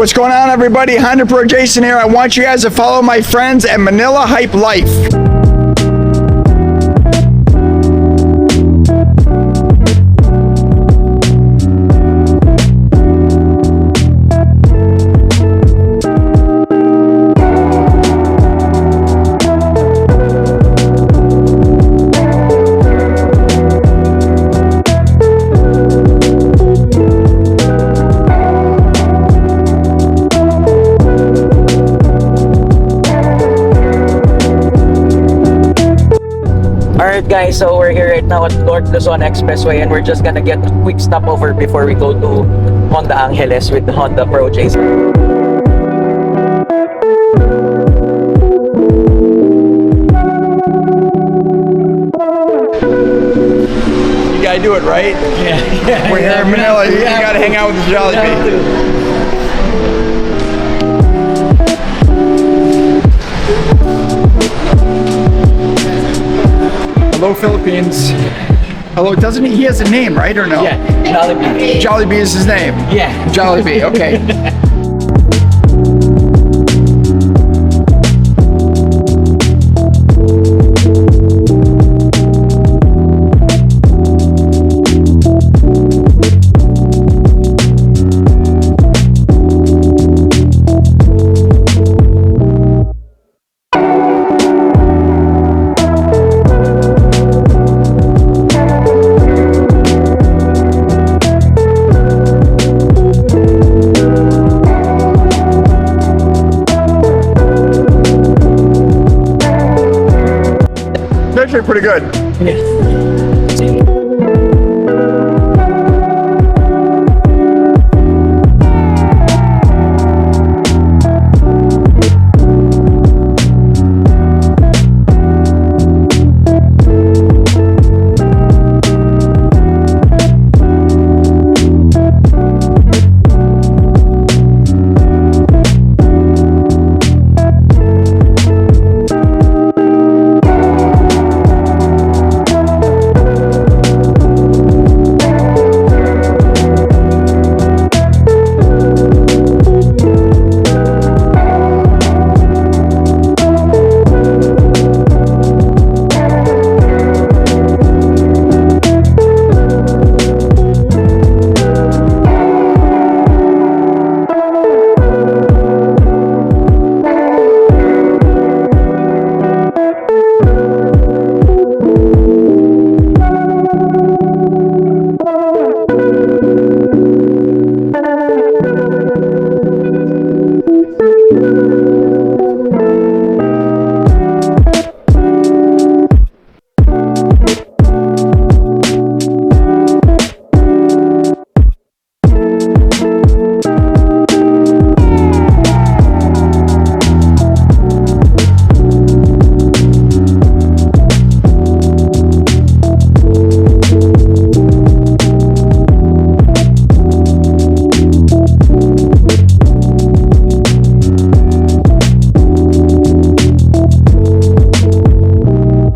What's going on, everybody? Honda Pro Jason here. I want you guys to follow my friends at Manila Hype Life. Alright guys, so we're here right now at North Luzon Expressway and we're just gonna get a quick stopover before we go to Honda Angeles with the Honda Pro Jason. You gotta do it, right? Yeah. We're here in Manila. You gotta hang out with the Jollibee. Hello, Philippines. Hello, doesn't he has a name, right, or no? Yeah, Jollibee. Jollibee is his name. Yeah. Jollibee, okay. Actually pretty good. Yeah.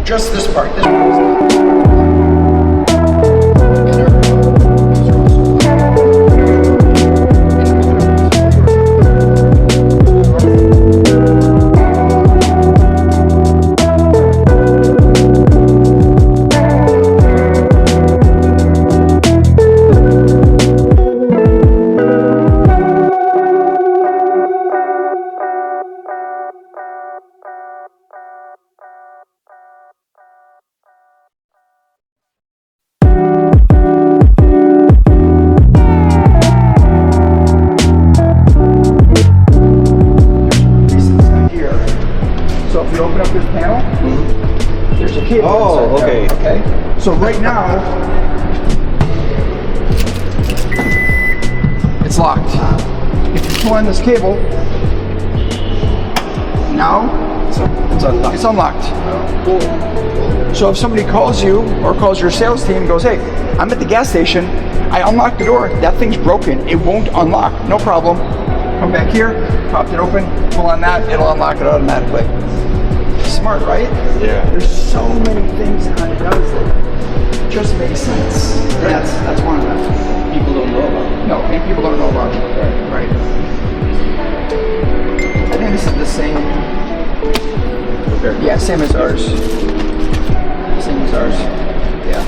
Just this part. So if you open up this panel, there's a cable. Oh, okay. Okay. So right now, it's locked. If you pull on this cable, now it's unlocked. So if somebody calls you or calls your sales team and goes, hey, I'm at the gas station, I unlocked the door, that thing's broken, it won't unlock, no problem. Come back here, pop it open, pull on that, it'll unlock it automatically. Smart, right? Yeah. There's so many things Honda does that just make sense. That's one of them. People don't know about it. No, and people don't know about it. Right. Same as ours. Same as ours. Yeah.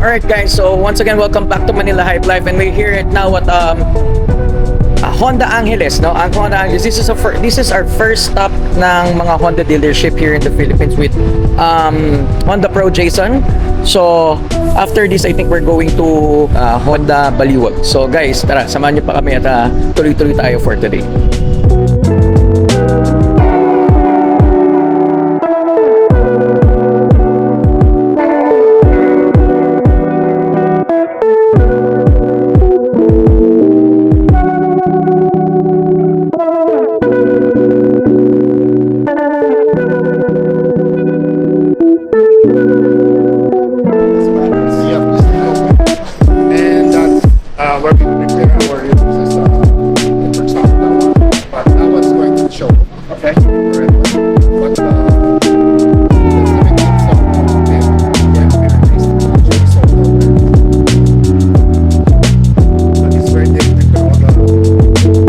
Alright guys, so once again, welcome back to Manila Hype Life, and we're here right now at Honda Angeles, no? Ang Honda Angeles. This is our first stop ng mga Honda dealership here in the Philippines with Honda Pro Jason. So after this, I think we're going to Honda Baliuag. So guys, tara, samahan niyo pa kami at tuloy-tuloy tayo for today. Where we prepare our uses for example, that one. But that one's going to the showroom. Okay. The red one. But that's the big thing. So yeah, we replaced the budget. So but it's very different to all the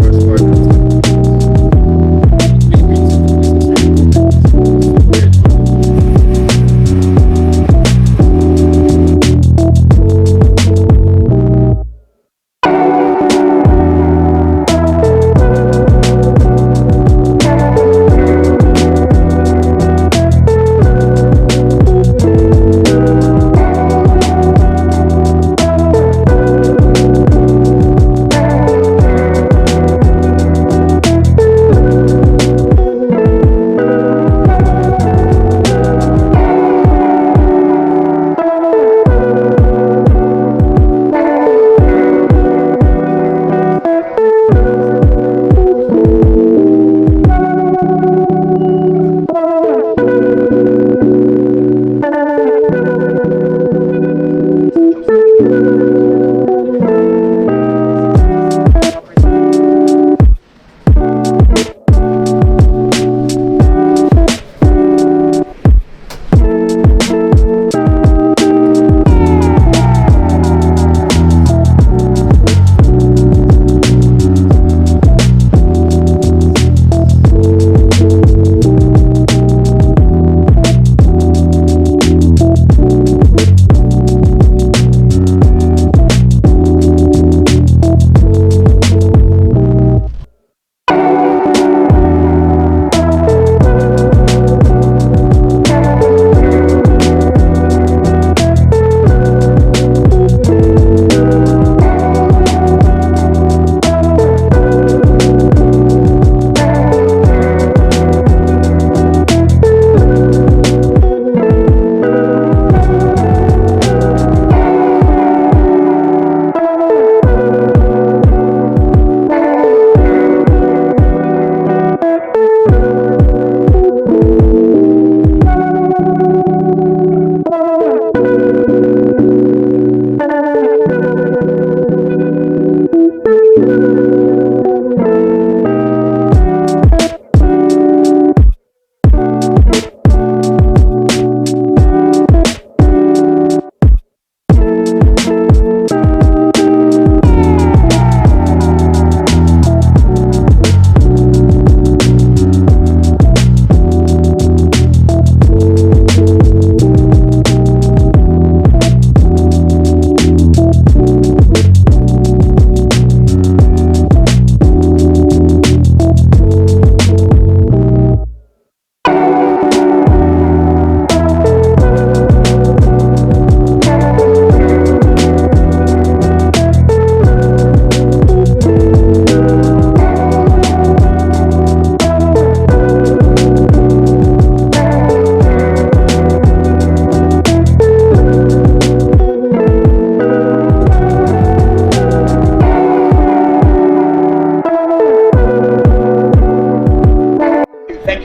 first quarters.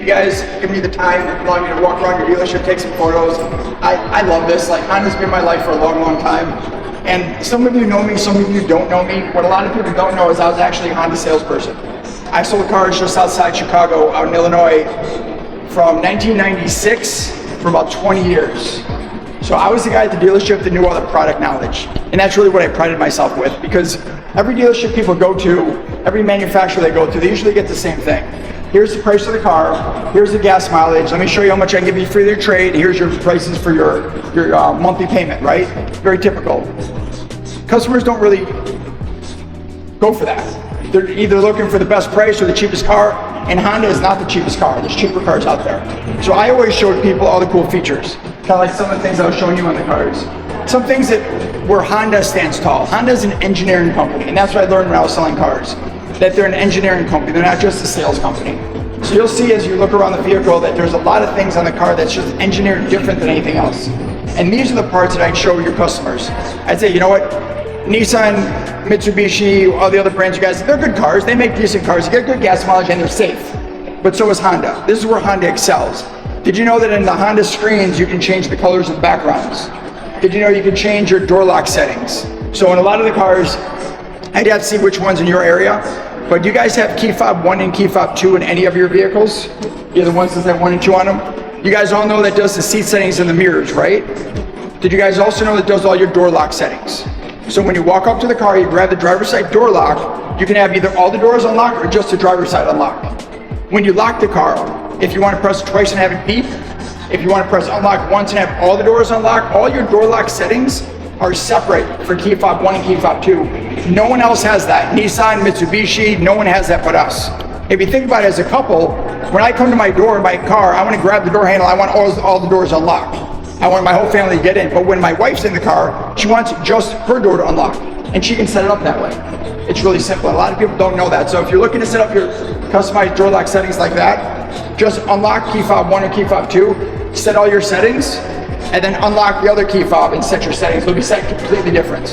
you guys give me the time, allow me to walk around your dealership, take some photos. I love this. Like, Honda's been my life for a long, long time. And some of you know me, some of you don't know me. What a lot of people don't know is I was actually a Honda salesperson. I sold cars just outside Chicago, out in Illinois, from 1996 for about 20 years. So I was the guy at the dealership that knew all the product knowledge. And that's really what I prided myself with, because every dealership people go to, every manufacturer they go to, they usually get the same thing. Here's the price of the car, here's the gas mileage, let me show you how much I can give you for your trade, here's your prices for your monthly payment, right? Very typical. Customers don't really go for that. They're either looking for the best price or the cheapest car, and Honda is not the cheapest car. There's cheaper cars out there. So I always showed people all the cool features, kind of like some of the things I was showing you on the cars. Some things where Honda stands tall. Honda is an engineering company, and that's what I learned when I was selling cars, that they're an engineering company. They're not just a sales company. So you'll see as you look around the vehicle that there's a lot of things on the car that's just engineered different than anything else. And these are the parts that I'd show your customers. I'd say, you know what? Nissan, Mitsubishi, all the other brands, you guys, they're good cars. They make decent cars. You get good gas mileage and they're safe. But so is Honda. This is where Honda excels. Did you know that in the Honda screens, you can change the colors of backgrounds? Did you know you can change your door lock settings? So in a lot of the cars, I'd have to see which ones in your area, but do you guys have key fob 1 and key fob 2 in any of your vehicles? You're the ones that have 1 and 2 on them? You guys all know that does the seat settings and the mirrors, right? Did you guys also know that does all your door lock settings? So when you walk up to the car, you grab the driver's side door lock, you can have either all the doors unlocked or just the driver's side unlocked. When you lock the car, if you want to press twice and have it beep, if you want to press unlock once and have all the doors unlocked, all your door lock settings are separate for key fob 1 and key fob 2. No one else has that. Nissan, Mitsubishi, no one has that but us. If you think about it as a couple, when I come to my door in my car, I want to grab the door handle, I want all the doors unlocked. I want my whole family to get in, but when my wife's in the car, she wants just her door to unlock, and she can set it up that way. It's really simple. A lot of people don't know that. So if you're looking to set up your customized door lock settings like that, just unlock key fob 1 or key fob 2, set all your settings, and then unlock the other key fob and set your settings. They'll be set completely different.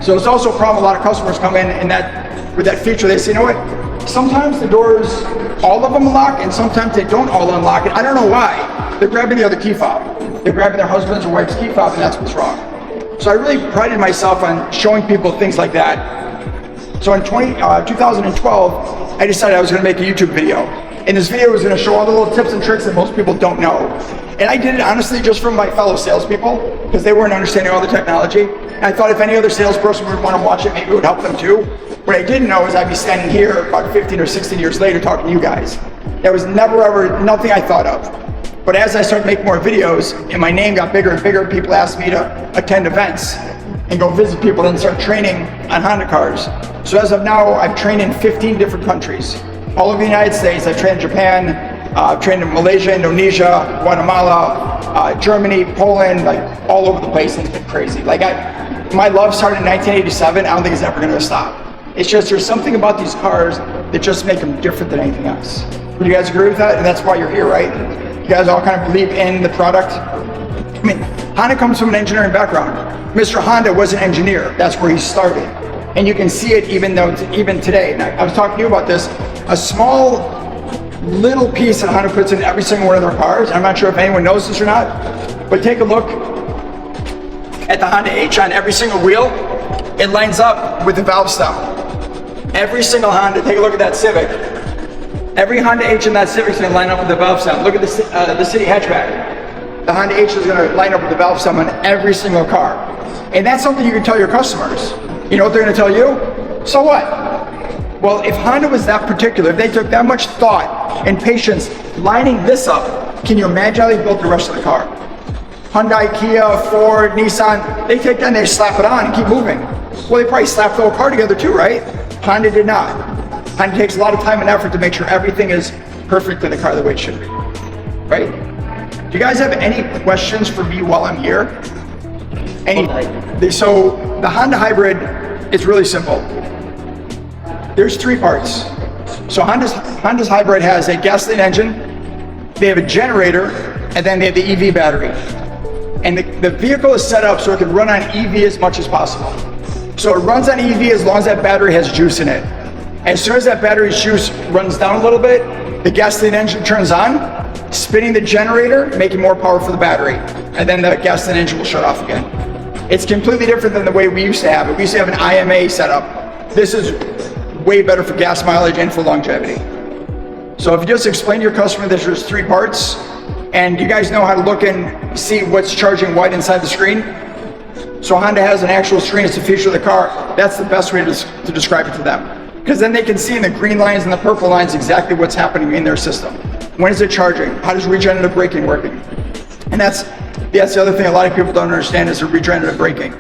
So it's also a problem. A lot of customers come in and with that feature, they say, you know what? Sometimes the doors, all of them unlock, and sometimes they don't all unlock. And I don't know why. They're grabbing the other key fob. They're grabbing their husband's or wife's key fob, and that's what's wrong. So I really prided myself on showing people things like that. So in 2012, I decided I was going to make a YouTube video. And this video was going to show all the little tips and tricks that most people don't know. And I did it honestly just from my fellow salespeople, because they weren't understanding all the technology. And I thought if any other salesperson would want to watch it, maybe it would help them too. What I didn't know is I'd be standing here about 15 or 16 years later talking to you guys. That was never ever, nothing I thought of. But as I started making more videos and my name got bigger and bigger, people asked me to attend events and go visit people and start training on Honda cars. So as of now, I've trained in 15 different countries. All over the United States. I've trained in Japan, I've trained in Malaysia, Indonesia, Guatemala, Germany, Poland, like all over the place. It's been crazy. Like my love started in 1987. I don't think it's ever gonna stop. It's just there's something about these cars that just make them different than anything else. Would you guys agree with that? And that's why you're here, right? You guys all kind of believe in the product. I mean, Honda comes from an engineering background. Mr. Honda was an engineer. That's where he started. And you can see it even today. And I was talking to you about this. A small little piece that Honda puts in every single one of their cars. I'm not sure if anyone knows this or not, but take a look at the Honda H on every single wheel. It lines up with the valve stem. Every single Honda, take a look at that Civic. Every Honda H in that Civic is going to line up with the valve stem. Look at the City hatchback. The Honda H is going to line up with the valve stem on every single car. And that's something you can tell your customers. You know what they're going to tell you? So what? Well, if Honda was that particular, if they took that much thought and patience lining this up, can you imagine how they built the rest of the car? Hyundai, Kia, Ford, Nissan, they take that and they slap it on and keep moving. Well, they probably slapped the whole car together too, right? Honda did not. Honda takes a lot of time and effort to make sure everything is perfect in the car the way it should be, right? Do you guys have any questions for me while I'm here? So the Honda Hybrid is really simple. There's 3 parts. So Honda's Hybrid has a gasoline engine, they have a generator, and then they have the EV battery. And the vehicle is set up so it can run on EV as much as possible. So it runs on EV as long as that battery has juice in it. As soon as that battery juice runs down a little bit, the gasoline engine turns on, spinning the generator, making more power for the battery, and then the gasoline engine will shut off again. It's completely different than the way we used to have it. We used to have an IMA setup. This is way better for gas mileage and for longevity. So if you just explain to your customer that there's 3 parts, and you guys know how to look and see what's charging what inside the screen. So Honda has an actual screen, it's a feature of the car. That's the best way to describe it to them. Because then they can see in the green lines and the purple lines exactly what's happening in their system. When is it charging? How does regenerative braking working? And that's the other thing a lot of people don't understand is the regenerative braking.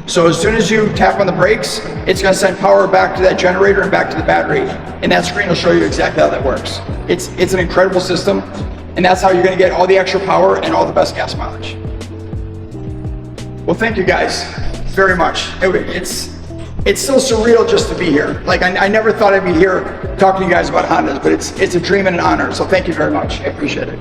So as soon as you tap on the brakes, it's going to send power back to that generator and back to the battery. And that screen will show you exactly how that works. It's an incredible system, and that's how you're going to get all the extra power and all the best gas mileage. Well, thank you guys very much. It's still surreal just to be here. Like I never thought I'd be here talking to you guys about Hondas, but it's a dream and an honor. So thank you very much. I appreciate it.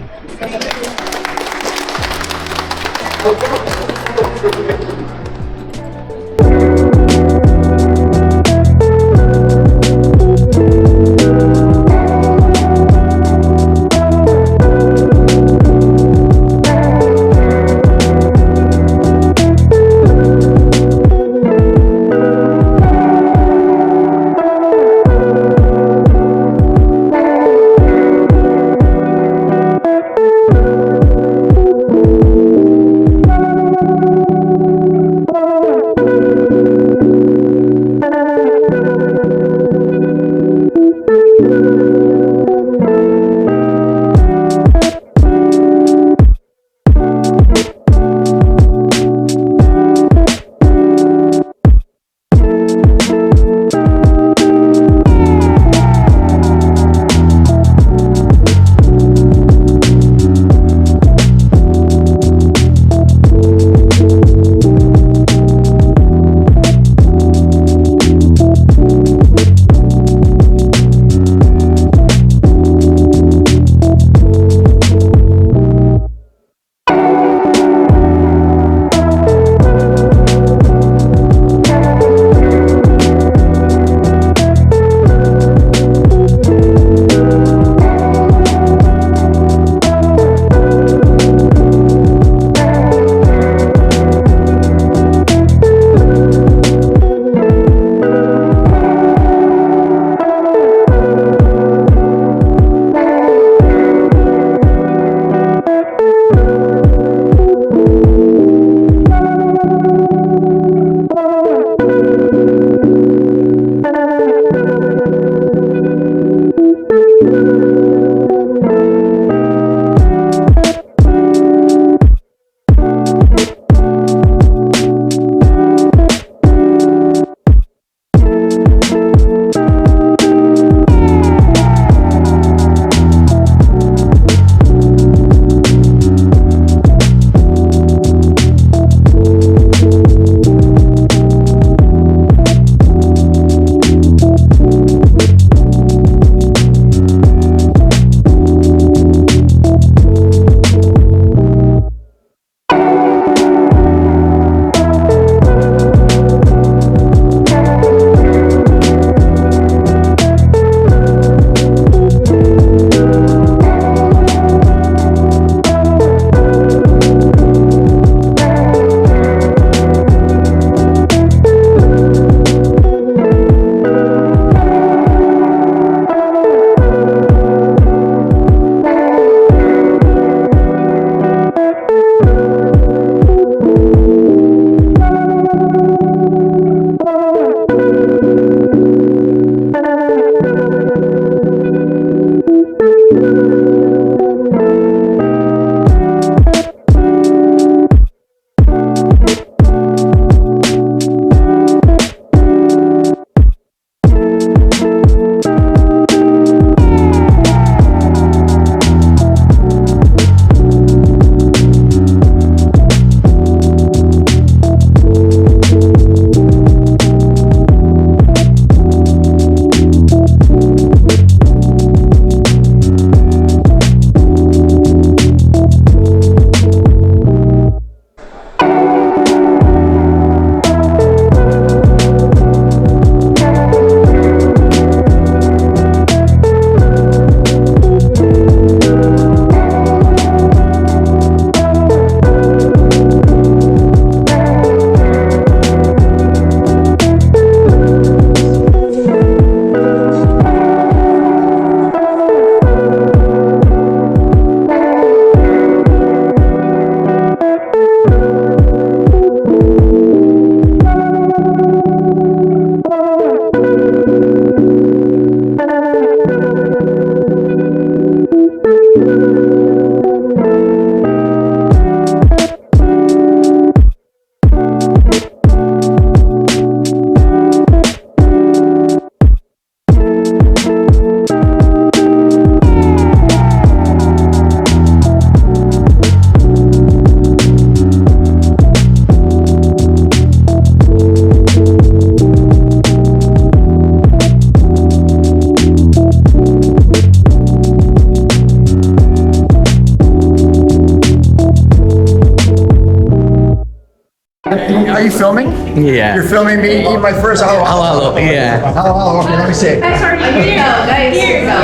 filming? Yeah. You're filming me eat my first halo halo. Halo, yeah. Halo halo. Okay, let me see. Sorry, here you go, guys. Here you go.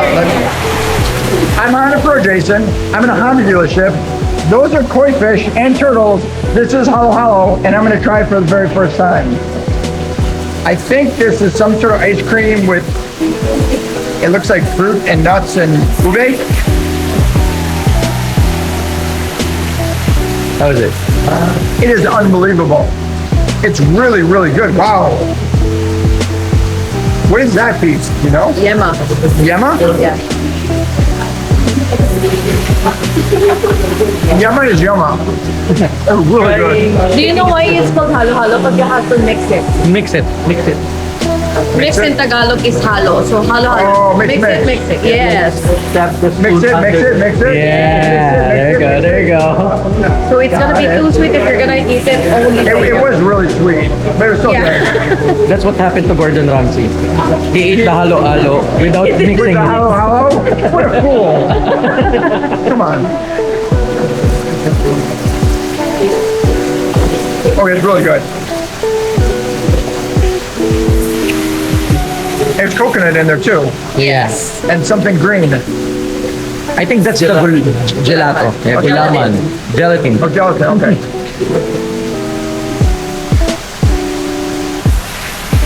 I'm Honda Pro Jason. I'm in a Honda dealership. Those are koi fish and turtles. This is halo halo, and I'm gonna try it for the very first time. I think this is some sort of ice cream with, it looks like fruit and nuts and ube. How is it? It is unbelievable. It's really, really good. Wow. What is that piece, you know? Yema. Yema? Yeah. Yema is yama. It's really good. Do you know why it's called halo-halo? Because you have to mix it. Mix it. Mix in Tagalog is halo. So halo-halo. Oh, mix. Mix it. Yes. Mix it. Yeah, there you go. So it's gonna be too sweet if you're gonna eat it only. It was really sweet, but it was so good. Yeah. That's what happened to Gordon Ramsay. He ate the halo-halo without With mixing the it. halo halo? What a fool. Come on. Oh, it's really good. There's coconut in there too, Yes. and something green. I think that's the gelato. Yeah, gulaman. Gelatin. Oh, gelatin, okay.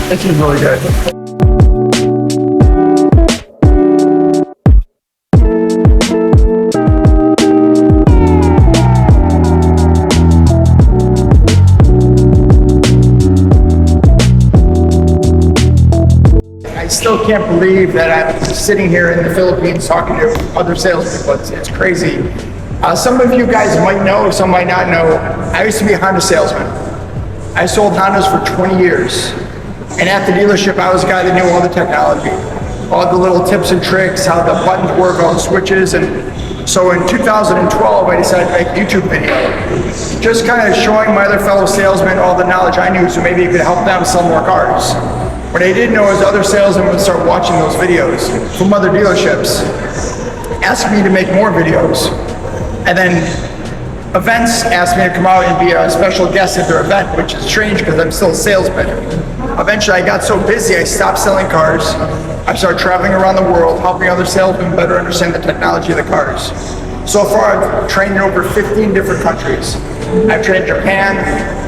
This is really good. I still can't believe that I'm sitting here in the Philippines talking to other salespeople. It's crazy. Some of you guys might know, some might not know, I used to be a Honda salesman. I sold Hondas for 20 years. And at the dealership, I was the guy that knew all the technology, all the little tips and tricks, how the buttons work, all the switches. And so in 2012, I decided to make a YouTube video, just kind of showing my other fellow salesmen all the knowledge I knew, so maybe it could help them sell more cars. What I didn't know is other salesmen would start watching those videos from other dealerships, ask me to make more videos. And then events asked me to come out and be a special guest at their event, which is strange because I'm still a salesman. Eventually I got so busy, I stopped selling cars. I started traveling around the world, helping other salesmen better understand the technology of the cars. So far, I've trained in over 15 different countries. I've trained Japan,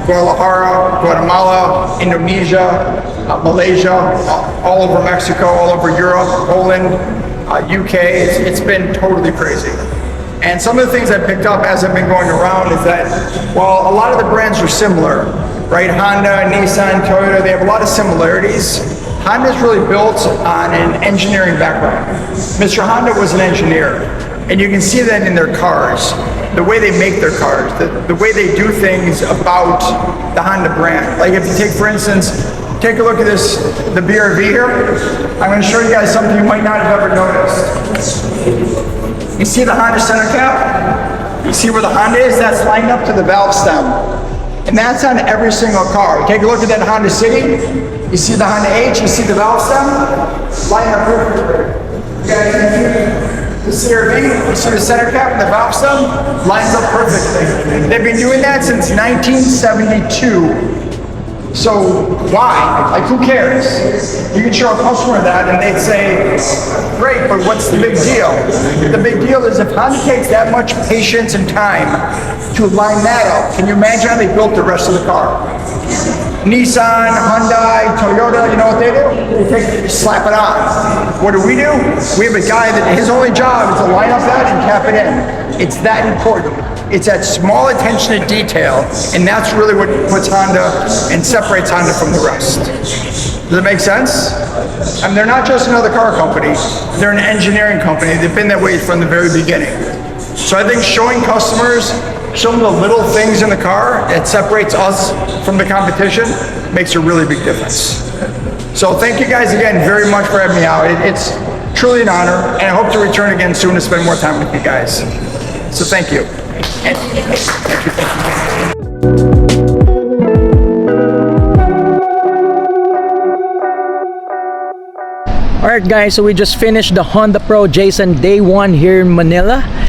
Guadalajara, Guatemala, Indonesia, Malaysia, all over Mexico, all over Europe, Poland, UK. It's been totally crazy. And some of the things I picked up as I've been going around is that while a lot of the brands are similar, right? Honda, Nissan, Toyota, they have a lot of similarities. Honda's really built on an engineering background. Mr. Honda was an engineer, and you can see that in their cars, the way they make their cars, the way they do things about the Honda brand. Like if you take, for instance, take a look at this, the BRV here. I'm going to show you guys something you might not have ever noticed. You see the Honda center cap? You see where the Honda is? That's lined up to the valve stem. And that's on every single car. Take a look at that Honda City. You see the Honda H, you see the valve stem? Line up perfectly. You guys see the CRV, you see the center cap and the valve stem? Lines up perfectly. They've been doing that since 1972. So why? Like who cares? You can show a customer that and they'd say, great, but what's the big deal? The big deal is if Honda takes that much patience and time to line that up, can you imagine how they built the rest of the car? Nissan, Hyundai, Toyota, you know what they do? They slap it on. What do? We have a guy that his only job is to line up that and cap it in. It's that important. It's that small attention to detail, and that's really what puts Honda and separates Honda from the rest. Does that make sense? I mean, they're not just another car company, they're an engineering company. They've been that way from the very beginning. So I think showing customers, show them the little things in the car that separates us from the competition makes a really big difference. So thank you guys again very much for having me out. It's truly an honor, and I hope to return again soon to spend more time with you guys. So thank you. Alright guys, so we just finished the Honda Pro Jason Day 1 here in Manila.